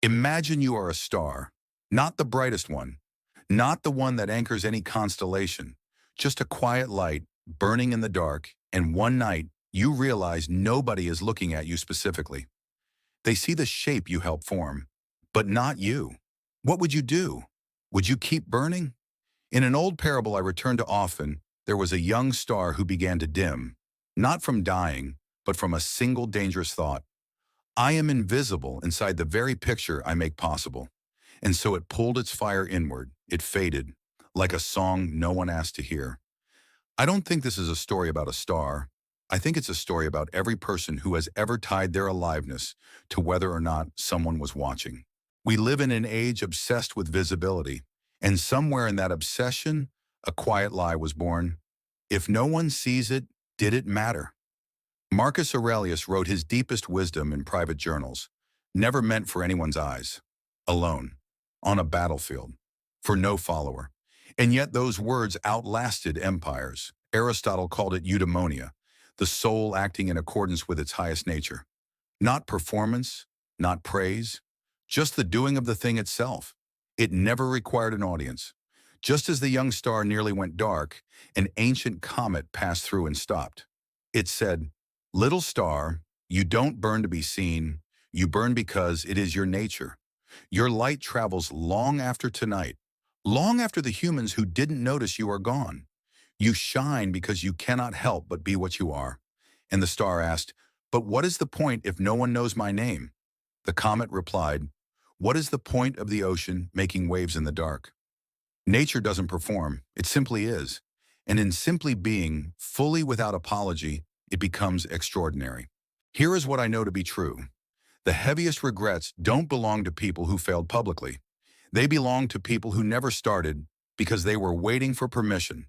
Imagine you are a star, not the brightest one, not the one that anchors any constellation, just a quiet light burning in the dark, and one night you realize nobody is looking at you specifically. They see the shape you help form, but not you. What would you do? Would you keep burning? In an old parable I return to often, there was a young star who began to dim, not from dying, but from a single dangerous thought. I am invisible inside the very picture I make possible. And so it pulled its fire inward. It faded, like a song no one asked to hear. I don't think this is a story about a star. I think it's a story about every person who has ever tied their aliveness to whether or not someone was watching. We live in an age obsessed with visibility, and somewhere in that obsession, a quiet lie was born. If no one sees it, did it matter? Marcus Aurelius wrote his deepest wisdom in private journals, never meant for anyone's eyes, alone, on a battlefield, for no follower. And yet those words outlasted empires. Aristotle called it eudaimonia, the soul acting in accordance with its highest nature. Not performance, not praise, just the doing of the thing itself. It never required an audience. Just as the young star nearly went dark, an ancient comet passed through and stopped. It said, "Little star, you don't burn to be seen, you burn because it is your nature. Your light travels long after tonight, long after the humans who didn't notice you are gone. You shine because you cannot help but be what you are." And the star asked, "But what is the point if no one knows my name?" The comet replied, "What is the point of the ocean making waves in the dark?" Nature doesn't perform, it simply is. And in simply being, fully without apology, it becomes extraordinary. Here is what I know to be true. The heaviest regrets don't belong to people who failed publicly. They belong to people who never started because they were waiting for permission,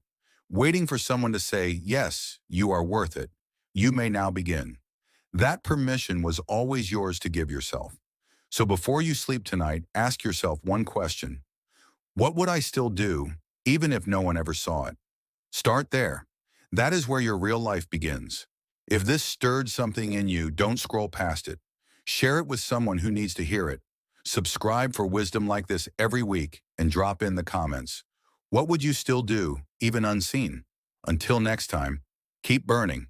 waiting for someone to say, "Yes, you are worth it. You may now begin." That permission was always yours to give yourself. So before you sleep tonight, ask yourself one question. What would I still do, even if no one ever saw it? Start there. That is where your real life begins. If this stirred something in you, don't scroll past it. Share it with someone who needs to hear it. Subscribe for wisdom like this every week and drop in the comments. What would you still do, even unseen? Until next time, keep burning.